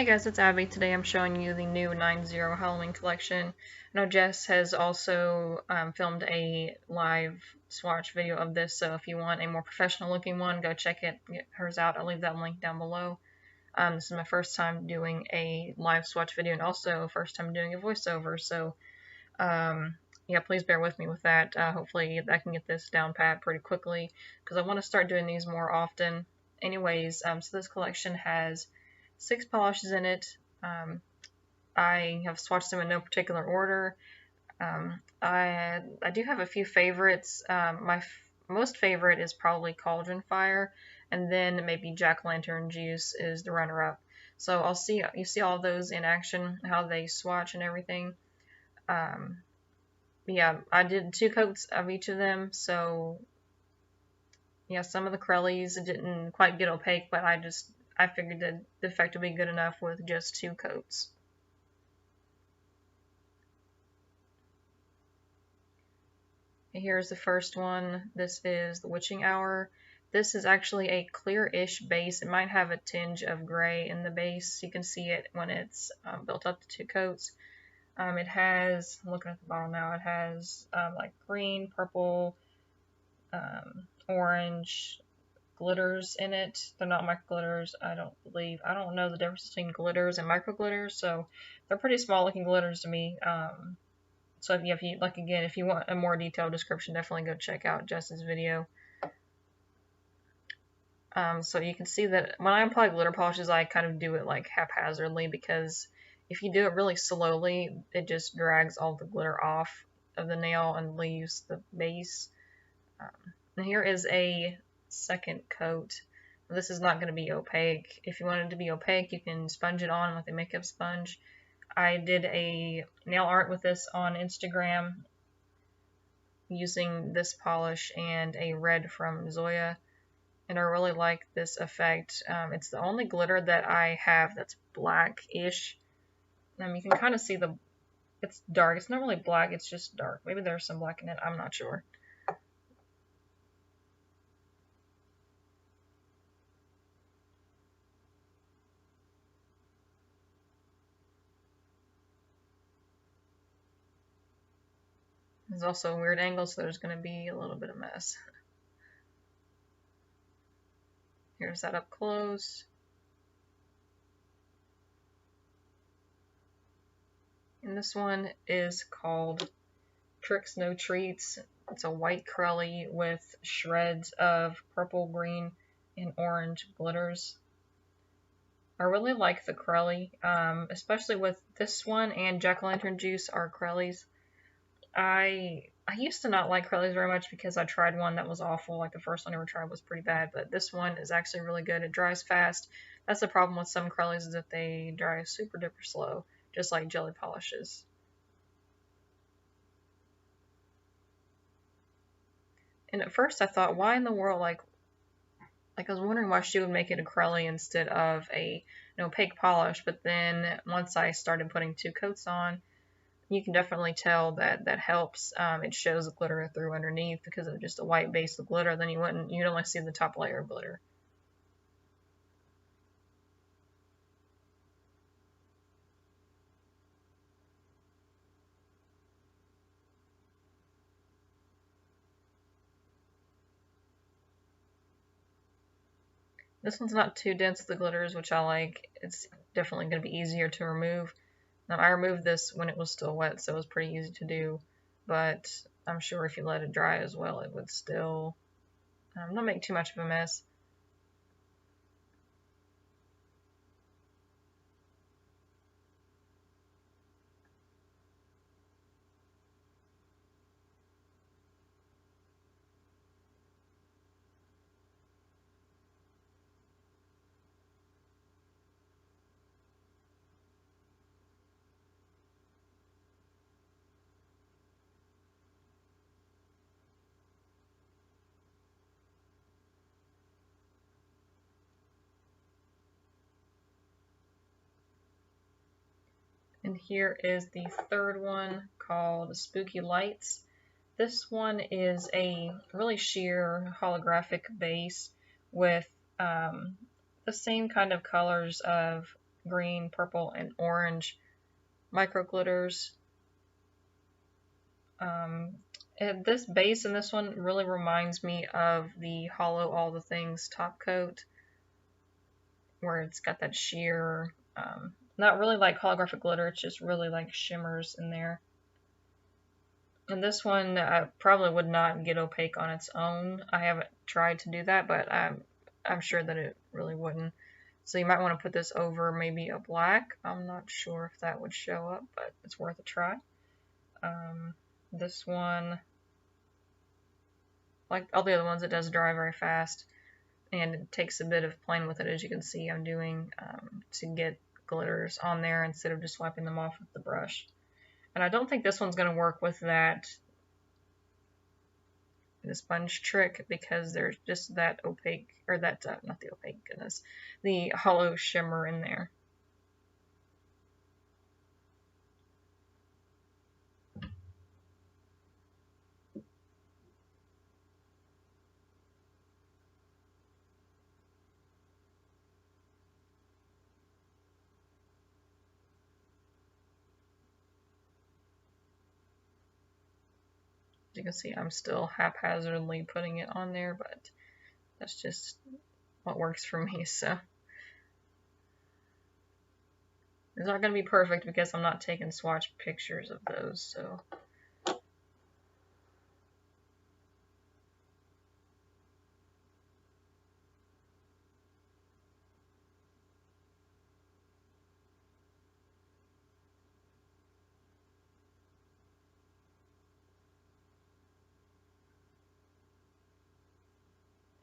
Hi guys, it's Abby. Today I'm showing you the new 9.0 Halloween collection. I know Jess has also filmed a live swatch video of this, so if you want a more professional looking one, go check hers out. I'll leave that link down below. This is my first time doing a live swatch video and also first time doing a voiceover, so yeah, please bear with me with that. Hopefully I can get this down pat pretty quickly because I want to start doing these more often. Anyways, so this collection has 6 polishes in it. I have swatched them in no particular order. I do have a few favorites. My most favorite is probably Cauldron Fire, and then maybe Jack-o'-lantern Juice is the runner-up. So you see all those in action, how they swatch and everything. Yeah, I did 2 coats of each of them, so yeah, some of the Crellies didn't quite get opaque, but I figured that the effect would be good enough with just 2 coats. Here's the first one. This is the Witching Hour. This is actually a clear-ish base. It might have a tinge of gray in the base. You can see it when it's built up to 2 coats. It has, looking at the bottom now, it has like green, purple, orange glitters in it. They're not micro glitters, I don't believe. I don't know the difference between glitters and micro glitters, so they're pretty small looking glitters to me. So if you like, again, if you want a more detailed description, definitely go check out Jess's video. So you can see that when I apply glitter polishes, I kind of do it like haphazardly, because if you do it really slowly, it just drags all the glitter off of the nail and leaves the base. And here is a second coat. This is not going to be opaque. If you want it to be opaque, you can sponge it on with a makeup sponge. I did a nail art with this on Instagram using this polish and a red from Zoya, and I really like this effect. It's the only glitter that I have that's black-ish. You can kind of see it's dark. It's not really black, it's just dark. Maybe there's some black in it, I'm not sure. There's also a weird angle, so there's going to be a little bit of mess. Here's that up close. And this one is called Tricks No Treats. It's a white Crelly with shreds of purple, green, and orange glitters. I really like the Crelly, especially with this one and Jack-o'-lantern Juice are Crellys. I used to not like Crellies very much because I tried one that was awful. Like the first one I ever tried was pretty bad, but this one is actually really good. It dries fast. That's the problem with some Crellies, is that they dry super duper slow, just like jelly polishes. And at first I thought, why in the world, like I was wondering why she would make it a Crelly instead of an opaque polish, but then once I started putting 2 coats on, you can definitely tell that that helps. It shows the glitter through underneath because of just a white base of glitter. Then you'd only see the top layer of glitter. This one's not too dense with the glitters, which I like. It's definitely going to be easier to remove. I removed this when it was still wet, so it was pretty easy to do. But I'm sure if you let it dry as well, it would still not make too much of a mess. And here is the third one, called Spooky Lights. This one is a really sheer holographic base with the same kind of colors of green, purple, and orange micro glitters. And this base in this one really reminds me of the Hollow All the Things top coat, where it's got that sheer, not really like holographic glitter, it's just really like shimmers in there. And this one probably would not get opaque on its own. I haven't tried to do that, but I'm sure that it really wouldn't. So you might want to put this over maybe a black. I'm not sure if that would show up, but it's worth a try. This one, like all the other ones, it does dry very fast, and it takes a bit of playing with it, as you can see I'm doing, to get glitters on there instead of just wiping them off with the brush. And I don't think this one's going to work with the sponge trick, because there's just that opaque, or that, not the opaque, goodness, the hollow shimmer in there. As you can see, I'm still haphazardly putting it on there, but that's just what works for me, so. It's not going to be perfect because I'm not taking swatch pictures of those, so.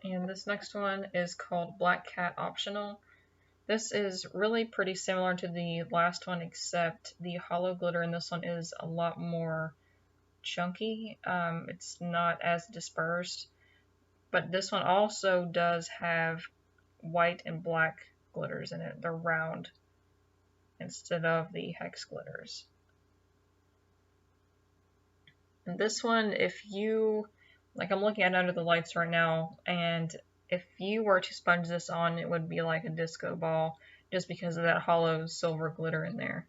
And this next one is called Black Cat Optional. This is really pretty similar to the last one, except the hollow glitter in this one is a lot more chunky. It's not as dispersed, but this one also does have white and black glitters in it. They're round instead of the hex glitters. And this one, if you, like I'm looking at it under the lights right now, and if you were to sponge this on, it would be like a disco ball, just because of that hollow silver glitter in there.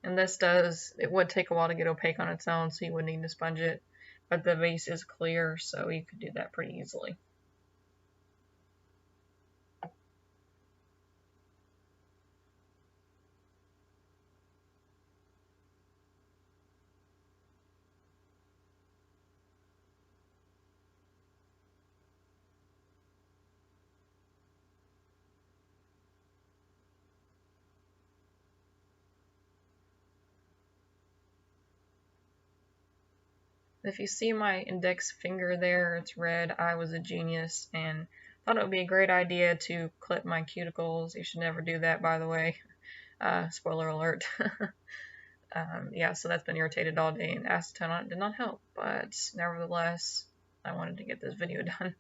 And this it would take a while to get opaque on its own, so you would need to sponge it, but the base is clear, so you could do that pretty easily. If you see my index finger there, it's red. I was a genius and thought it would be a great idea to clip my cuticles. You should never do that, by the way. Spoiler alert. Yeah, so that's been irritated all day, and acetone on it did not help, but nevertheless, I wanted to get this video done.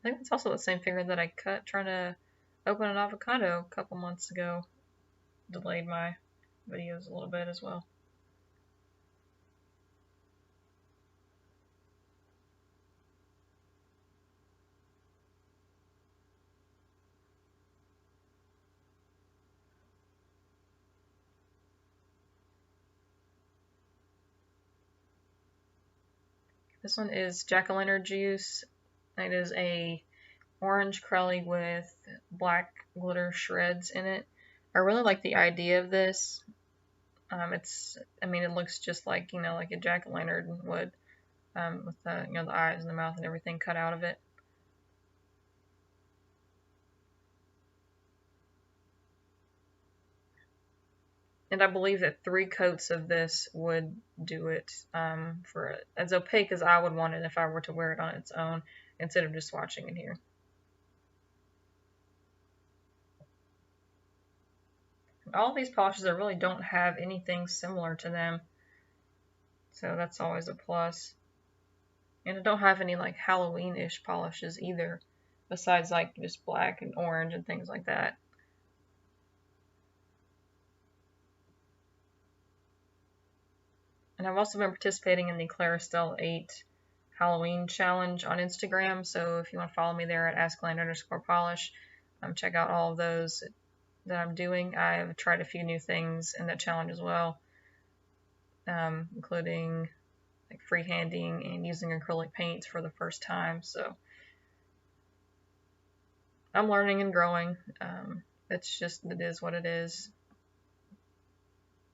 I think it's also the same finger that I cut trying to open an avocado a couple months ago. Delayed my videos a little bit as well. This one is Jacqueline juice. It is a orange crelly with black glitter shreds in it. I really like the idea of this. I mean, it looks just like, like a jack-o'-lantern would, with the, the eyes and the mouth and everything cut out of it. And I believe that 3 coats of this would do it, for as opaque as I would want it if I were to wear it on its own instead of just swatching it here. All these polishes, I really don't have anything similar to them, so that's always a plus. And I don't have any like Halloween-ish polishes either, besides like just black and orange and things like that. And I've also been participating in the Claristelle 8 Halloween challenge on Instagram. So if you want to follow me there at askland_polish, check out all of those that I'm doing. I've tried a few new things in that challenge as well, including like freehanding and using acrylic paints for the first time. So I'm learning and growing. It is what it is.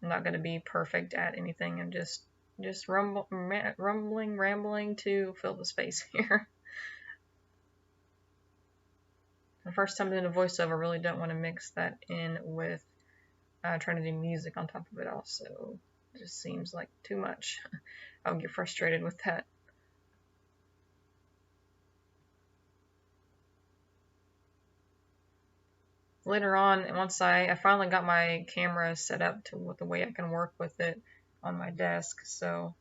I'm not going to be perfect at anything. I'm just rambling to fill the space here. The first time doing a voiceover, I really don't want to mix that in with trying to do music on top of it also. It just seems like too much. I'll get frustrated with that. Later on, once I finally got my camera set up to the way I can work with it on my desk, so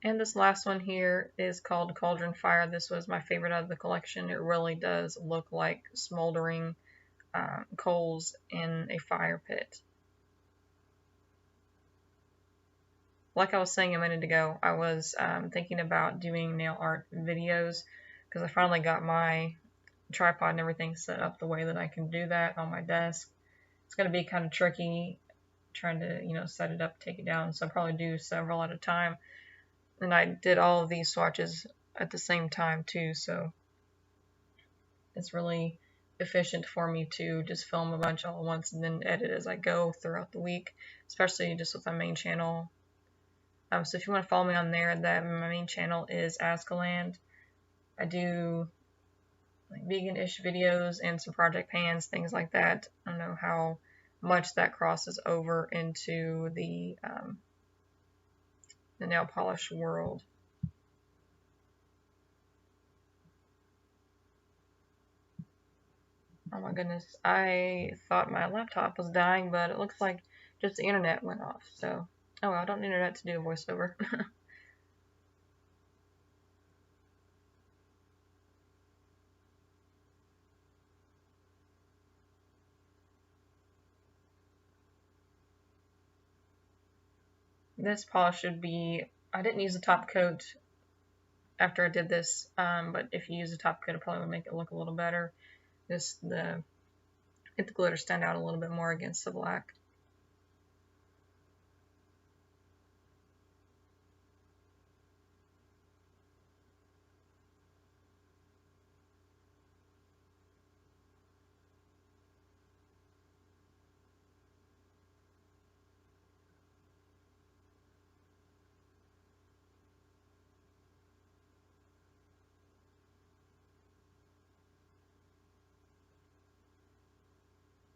and this last one here is called Cauldron Fire. This was my favorite out of the collection. It really does look like smoldering coals in a fire pit. Like I was saying a minute ago, I was thinking about doing nail art videos because I finally got my tripod and everything set up the way that I can do that on my desk. It's going to be kind of tricky trying to, set it up, take it down, so I'll probably do several at a time. And I did all of these swatches at the same time too, so it's really efficient for me to just film a bunch all at once and then edit as I go throughout the week, especially just with my main channel. So if you want to follow me on there, my main channel is Jacqueline. I do like vegan-ish videos and some project pans, things like that. I don't know how much that crosses over into the nail polish world. Oh my goodness, I thought my laptop was dying, but it looks like just the internet went off. So, oh well, I don't need internet to do a voiceover. This polish should be, I didn't use the top coat after I did this, but if you use the top coat, it probably would make it look a little better. Just get the glitter stand out a little bit more against the black.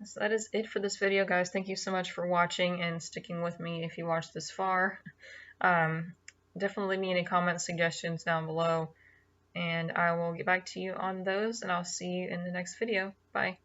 So that is it for this video, guys. Thank you so much for watching and sticking with me if you watched this far. Definitely leave me any comments, suggestions down below, and I will get back to you on those, and I'll see you in the next video. Bye.